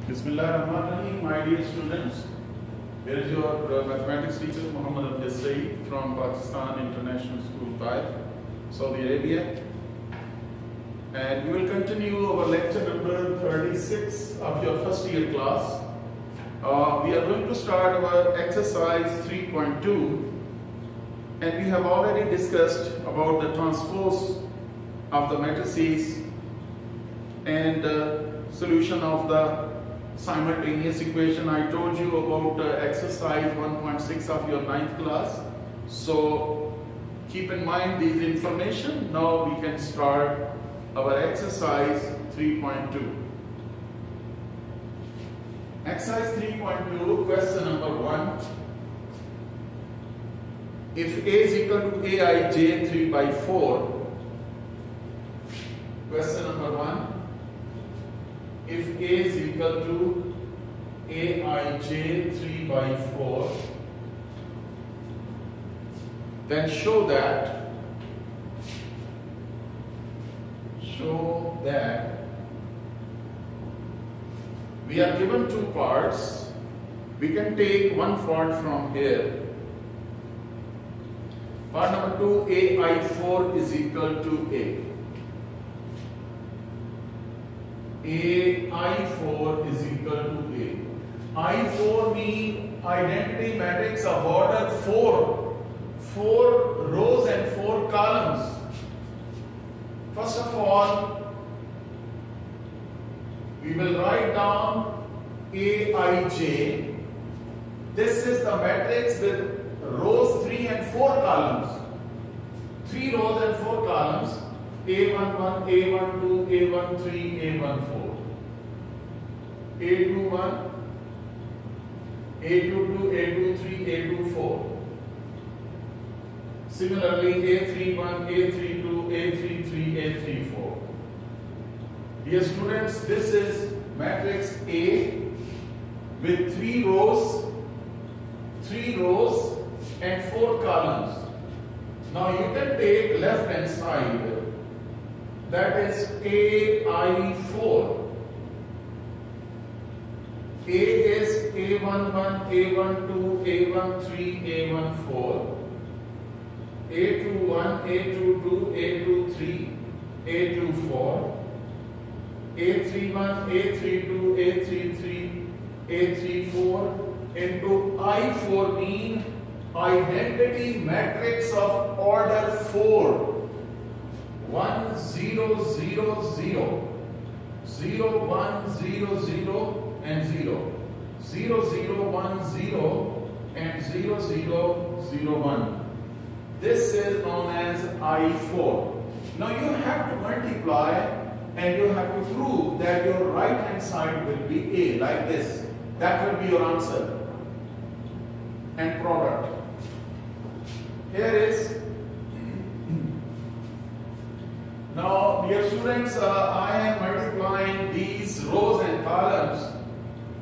Bismillahirrahmanirrahim, my dear students. Here is your mathematics teacher Muhammad Abdul Saeed from Pakistan International School, Taif, Saudi Arabia. And we will continue our lecture number 36 of your first year class. We are going to start our exercise 3.2, and we have already discussed about the transpose of the matrices and solution of the simultaneous equation. I told you about exercise 1.6 of your 9th class. So keep in mind these information. Now we can start our exercise 3.2. Exercise 3.2, question number 1. If A is equal to Aij 3 by 4, question number 1. If A is equal to Aij 3 by 4, then show that we are given two parts. We can take one part from here. Part number 2, Ai4 is equal to A. Ai4 is equal to A. I4 means identity matrix of order 4. 4 rows and 4 columns. First of all, we will write down Aij. This is the matrix with rows 3 and 4 columns. 3 rows and 4 columns. A11, A12, A13, A14. A21, A22, A23, A24. Similarly, A31, A32, A33, A34. Dear students, this is matrix A with 3 rows and 4 columns. Now you can take left hand side, that is Ai4. A is A11, A12, A13, A14. A21, A22, A23, A24. A31, A32, A33, A34 into I4 mean identity matrix of order 4. 1 0 0 0 0 1 0 0 and 0 0 0 1 0 and 0 0 0 1. This is known as I4. Now you have to multiply and you have to prove that your right hand side will be A, like this. That will be your answer. And product. Here is. Now, dear students, I am multiplying these rows and columns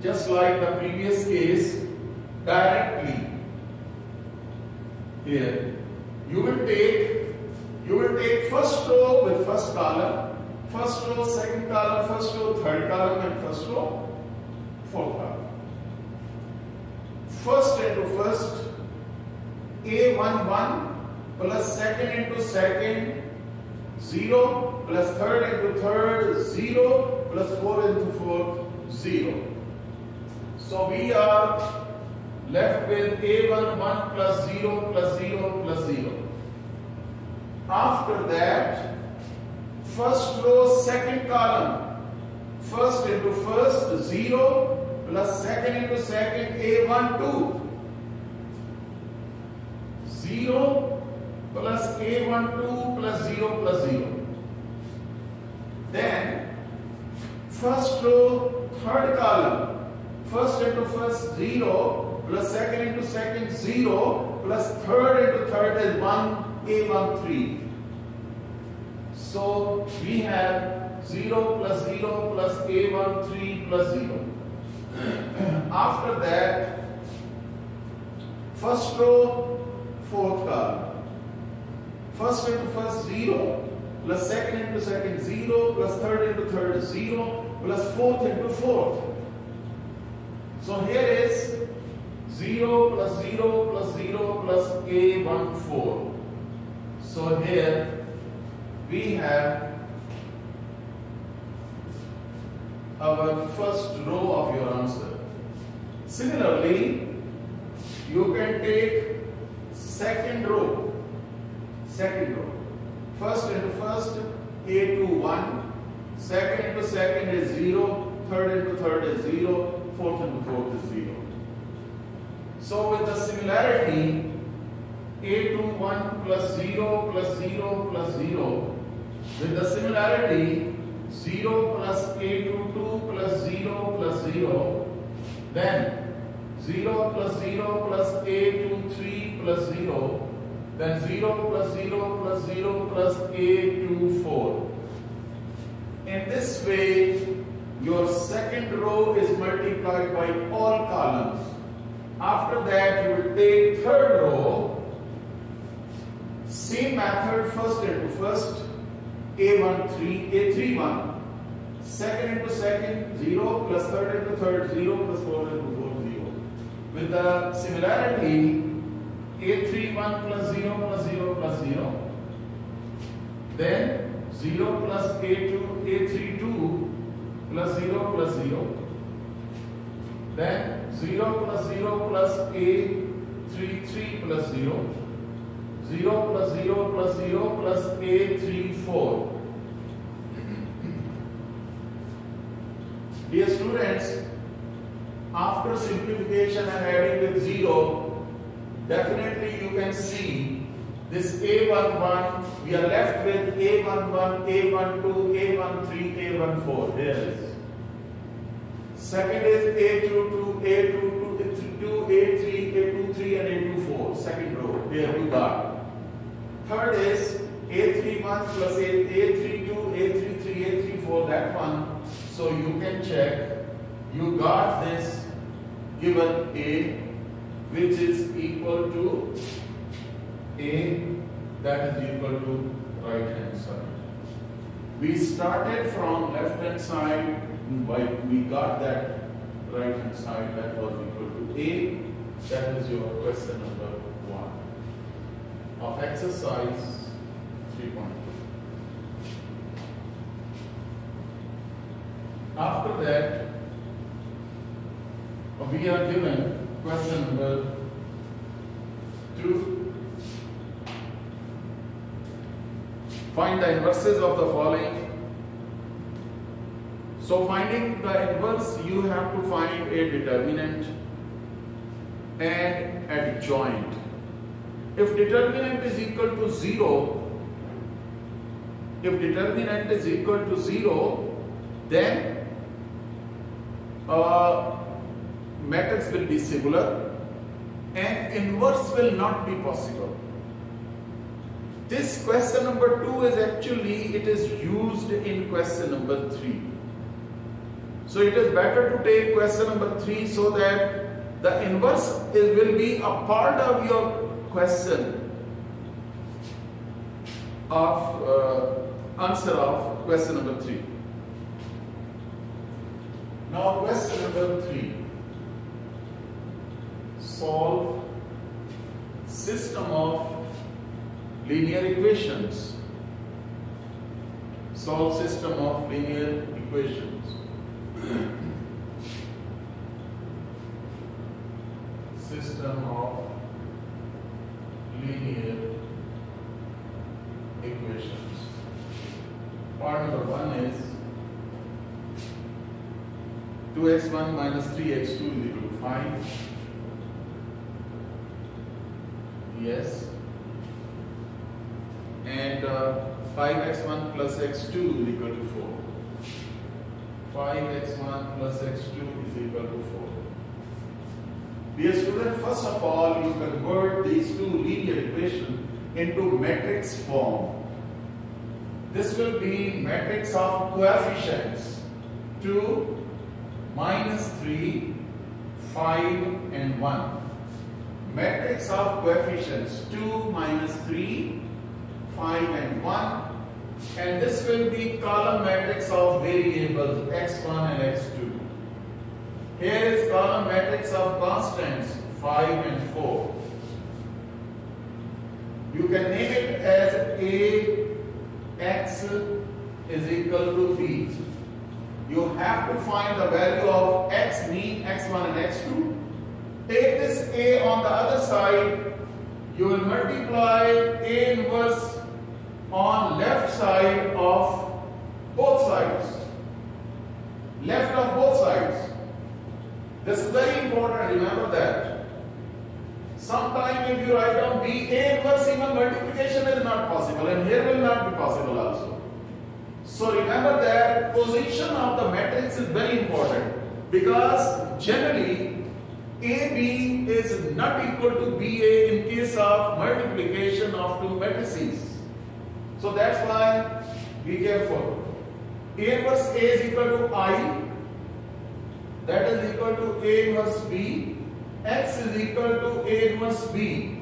just like the previous case directly. Here, you will take first row with first column, first row, second column, first row, third column, and first row, fourth column. First into first, A11 plus second into second, 0 plus third into third, 0 plus fourth into fourth, 0. So we are left with A11 plus 0 plus 0 plus 0. After that, first row, second column, first into first, 0 plus second into second, A12, 0 plus A12 plus 0 plus 0. Then, first row, third column, first into first, 0 plus second into second, 0 plus third into third is 1, A13. So we have 0 plus 0 plus A13 plus 0. After that, first row, fourth column. First into first, 0 plus second into second, 0 plus third into third, 0 plus fourth into fourth. So here is 0 plus 0 plus 0 plus A14. So here we have our first row of your answer. Similarly, you can take second row. First into first, A21. Second into second is 0. Third into third is 0. Fourth into fourth is 0. So with the similarity, A21 plus 0 plus 0 plus 0, with the similarity 0 plus A22 plus 0 plus 0, then 0 plus 0 plus A23 plus 0, then 0 plus 0 plus 0 plus A24. In this way, your second row is multiplied by all columns. After that, you will take third row, same method, first into first, A31, second into second, 0 plus third into third, 0 plus fourth into fourth, 0. With the similarity, A31 plus 0 plus 0 plus 0, then 0 plus A32 plus 0 plus 0, then 0 plus 0 plus A33 plus 0, 0 plus 0 plus 0 plus A34. Dear students, after simplification and adding with 0, definitely you can see this A11, we are left with A11, A12, A13, A14. There it is. Second is A22, A22, A3, A23 and A24. Second row. There you got. Third is A31 plus A32, A33, A34. That one. So you can check. You got this given A, which is equal to A, that is equal to right hand side. We started from left hand side, we got that right hand side, that was equal to A. That is your question number 1 of exercise 3.2. After that, we are given question number 2. Find the inverses of the following. So finding the inverse, you have to find a determinant and adjoint. If determinant is equal to 0, then matrix will be singular and inverse will not be possible. This question number 2 is actually, it is used in question number 3. So it is better to take question number 3 so that the inverse will be a part of your question of answer of question number 3. Now question number 3. Solve system of linear equations. Solve system of linear equations. System of linear equations. Part number 1 is 2x1 minus 3x2 is equal to 5. Yes. And 5x1 plus x2 is equal to 4. 5x1 plus x2 is equal to 4. Dear student, first of all, you convert these two linear equations into matrix form. This will be matrix of coefficients 2, minus 3, 5 and 1. Matrix of coefficients 2, minus 3, 5 and 1, and this will be column matrix of variables x1 and x2. Here is column a matrix of constants 5 and 4. You can name it as Ax is equal to B. You have to find the value of X, mean X1 and X2. Take this A on the other side. You will multiply A inverse on left side of both sides. Left of both sides. This is very important, remember that. Sometimes if you write down B, A inverse, even multiplication is not possible, and here will not be possible also. So remember that position of the matrix is very important, because generally AB is not equal to BA in case of multiplication of two matrices. So that's why be careful. A inverse A is equal to I, that is equal to A inverse B. X is equal to A inverse B.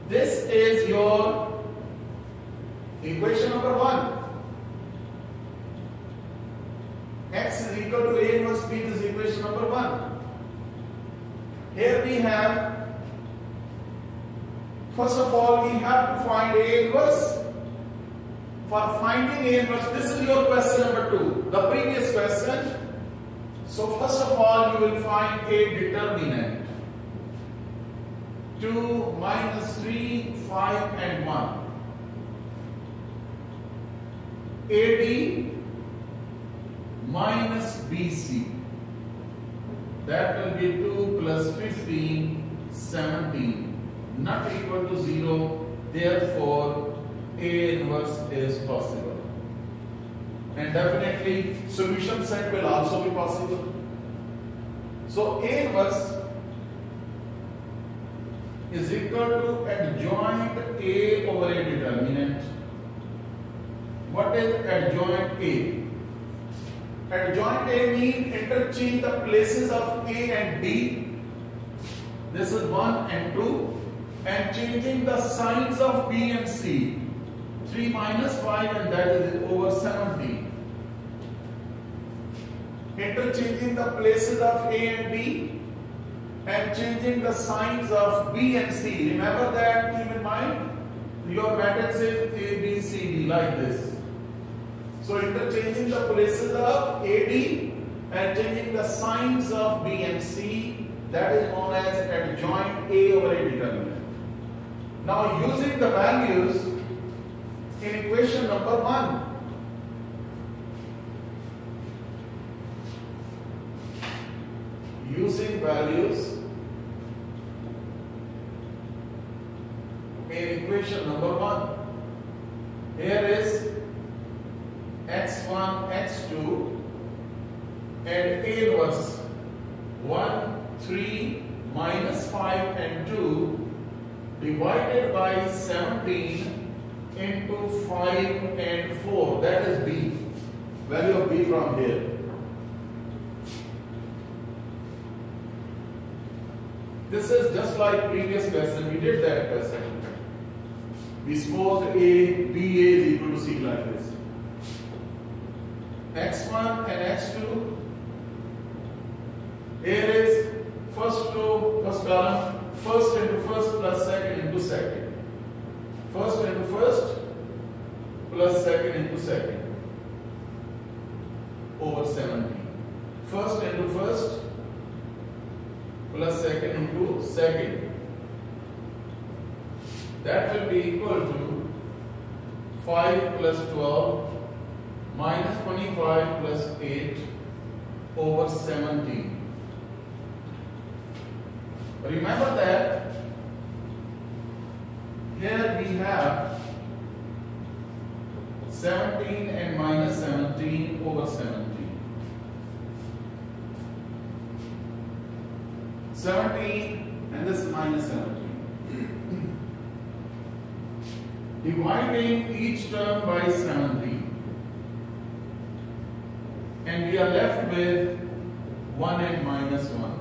This is your equation number 1. X is equal to A inverse B, this is equation number 1. Here we have, first of all, we have to find A inverse. For finding A inverse, this is your question number 2, the previous question. So first of all, you will find a determinant. 2, minus 3, 5 and 1. AD minus BC. That will be 2 plus 15, 17. Not equal to 0. Therefore, A inverse is possible. And definitely, solution set will also be possible. So, A inverse is equal to adjoint A over a determinant. What is adjoint A? Adjoint A means interchange the places of A and B. This is 1 and 2. And changing the signs of B and C. 3 minus 5 and that is over 17. Interchanging the places of A and B and changing the signs of B and C. Remember that, keep in mind, your matrix is A, B, C, D like this. So interchanging the places of AD and changing the signs of B and C, that is known as adjoint A over a determinant. Now using the values in equation number 1. Using values in equation number 1. Here is x1, x2 and A inverse 1, 3, minus 5 and 2 divided by 17 into 5 and 4. That is B. Value of B from here. This is just like previous question. We did that question. We suppose BA is equal to C like this. X1 and X2. Here is first row, first column, first into first plus second into second. First into first plus second into second over 17. First into first plus second into second. That will be equal to 5 plus 12 minus 25 plus 8 over 17. Remember that here we have 17 and minus 17 over 17. 17 and this is minus 17. Dividing each term by 17. And we are left with 1 and minus 1.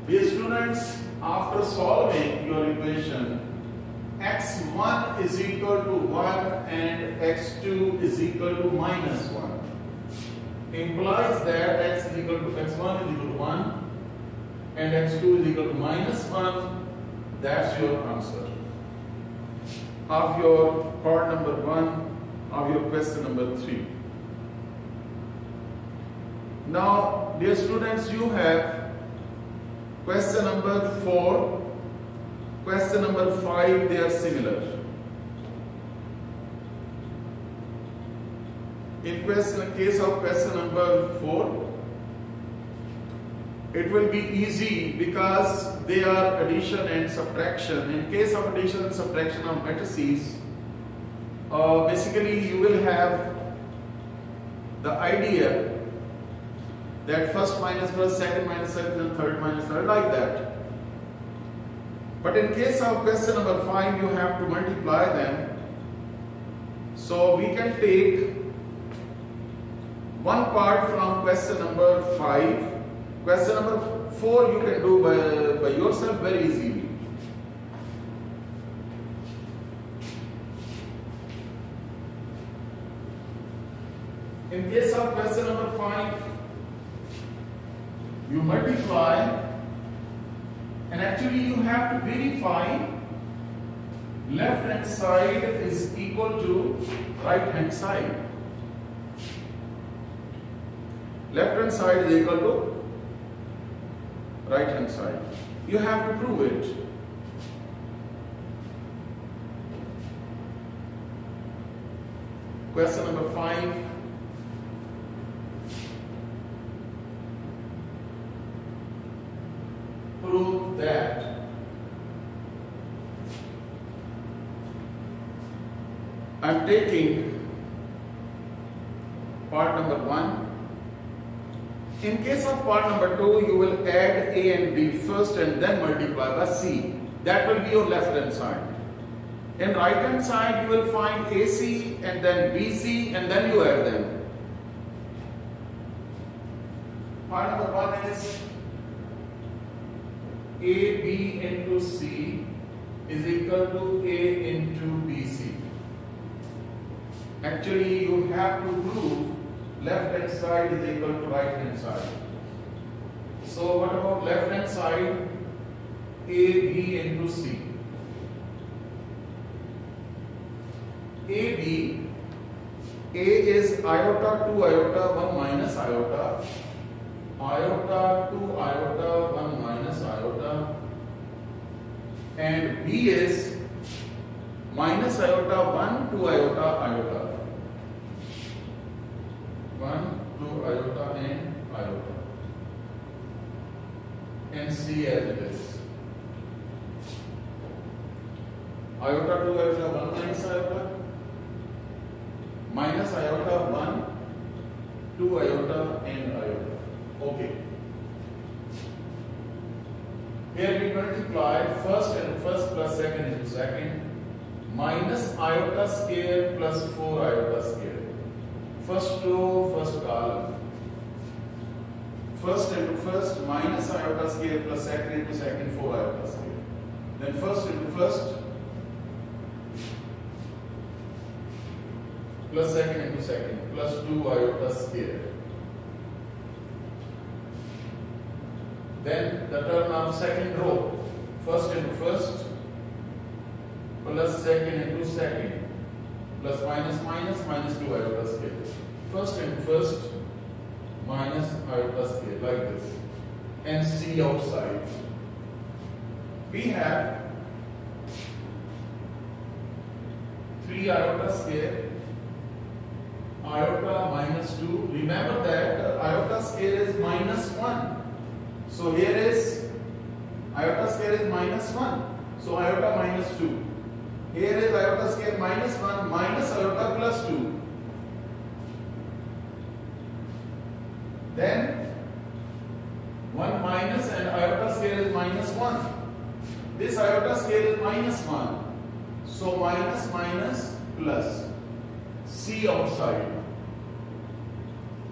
Dear students, after solving your equation, x1 is equal to 1 and x2 is equal to minus 1. Implies that x1 is equal to 1 and x2 is equal to -1. That's your answer of your part number 1 of your question number 3. Now, dear students, you have question number 4, question number 5, they are similar. In case of question number 4, it will be easy because they are addition and subtraction. In case of addition and subtraction of matrices, basically you will have the idea that first minus first, second minus second, and third minus third, like that. But in case of question number 5, you have to multiply them. So we can take one part from question number 5. Question number 4 you can do by yourself very easily. In case of question number 5, you multiply, and actually you have to verify left hand side is equal to right hand side. Left hand side is equal to right hand side. You have to prove it. Question number 5. Prove that I'm taking part number 1. In case of part number 2, you will add A and B first and then multiply by C. That will be your left hand side. In right hand side, you will find AC and then BC and then you add them. Part number 1 is AB into C is equal to A into BC. Actually, you have to prove left hand side is equal to right hand side. So what about left hand side? AB into C. AB, A is iota 2 iota 1 minus iota, iota 2 iota 1 minus iota, and B is minus iota 1 2 iota iota. 1, 2 iota and iota, and C as it is. Iota 2 iota 1 minus iota, minus iota 1, 2 iota and iota. Okay. Here we multiply first and first plus second into second, minus iota square plus 4 iota square. First row, first column. First into first, minus iota square plus second into second, 4 iota square. Then first into first, plus second into second, plus 2 iota square. Then the term of second row, first into first, plus second into second, plus minus minus, minus 2 iota square. First into first, minus iota square, like this. And C outside. We have 3 iota square, iota minus 2. Remember that iota square is minus 1. So here is iota square is minus 1. So iota minus 2. Here is iota square minus 1 minus iota plus 2. Then 1 minus and iota square is minus 1. This iota square is minus 1. So minus minus plus. C outside.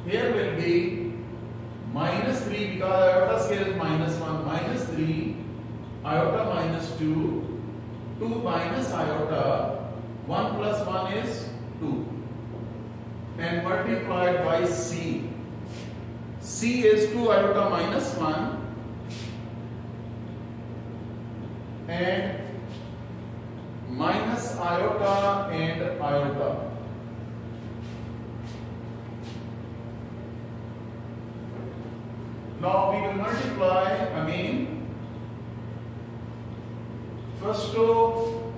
Here will be minus 3 because iota square is minus 1, minus 3, iota minus 2, 2 minus iota, 1 plus 1 is 2, and multiplied by C. C is 2 iota minus 1 and minus iota and iota. Now we will multiply again. First row,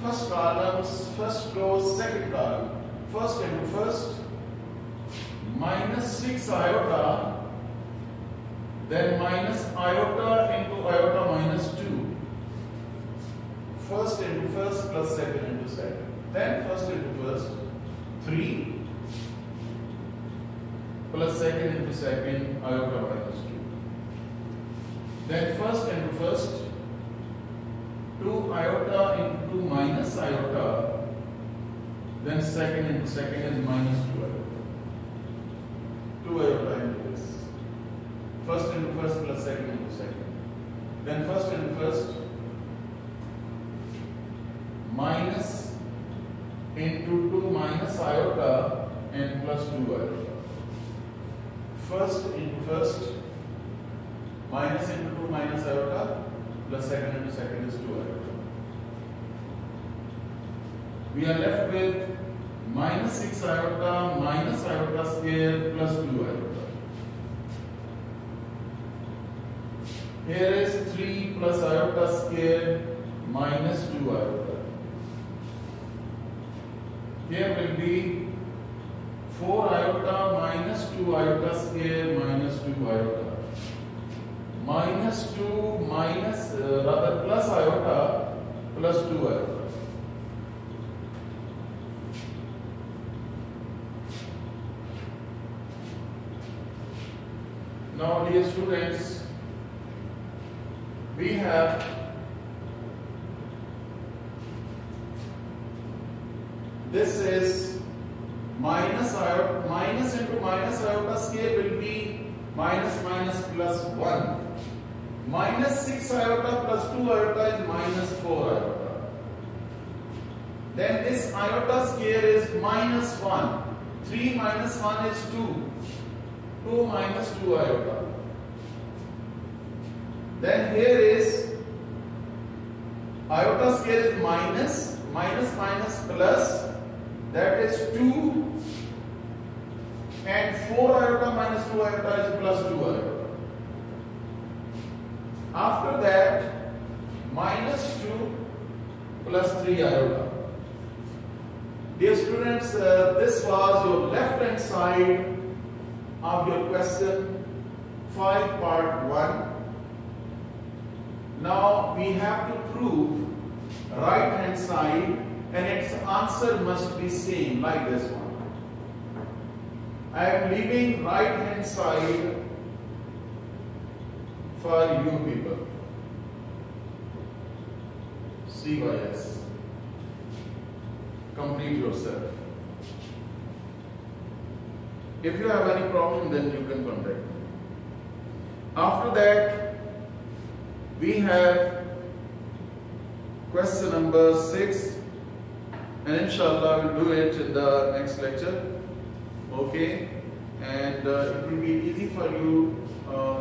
first columns, first row, second column. First into first, minus 6 iota, then minus iota into iota minus 2. First into first plus second into second. Then first into first, 3 plus second into second, iota minus 2. Then first into first, 2 iota into 2 minus iota, then second into second is minus 2 iota. 2 iota into this. First into first plus second into second. Then first into first, minus into 2 minus iota and plus 2 iota. First into first, minus into 2 minus iota, plus second into second is 2 iota. We are left with minus 6 iota minus iota square plus 2 iota. Here is 3 plus iota square minus 2 iota. Here will be 4 iota minus 2 iota square minus 2 iota. Minus 2 minus rather plus iota plus 2 iota. Now dear students, we have this is minus iota, minus into minus iota square will be minus minus plus 1. Minus 6 iota plus 2 iota is minus 4 iota. Then this iota square is minus 1. 3 minus 1 is 2. 2 minus 2 iota. Then here is iota square is minus, minus minus plus, that is 2, and 4 iota minus 2 iota is plus 2 iota. After that, minus 2 plus 3 iota. Dear students, this was your left hand side of your question 5 part 1. Now we have to prove right hand side and its answer must be same like this one. I am leaving right hand side for you people. CYS. Complete yourself. If you have any problem, then you can contact me. After that, we have question number 6, and inshallah we'll do it in the next lecture. Okay, and it will be easy for you.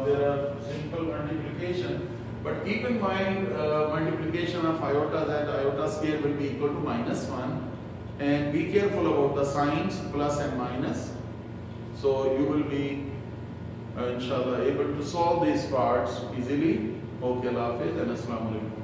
There are simple multiplication, but keep in mind multiplication of iotas and iota square will be equal to minus 1, and be careful about the signs plus and minus. So you will be inshallah able to solve these parts easily. Okay, Allah Hafiz and Assalamu Alaikum.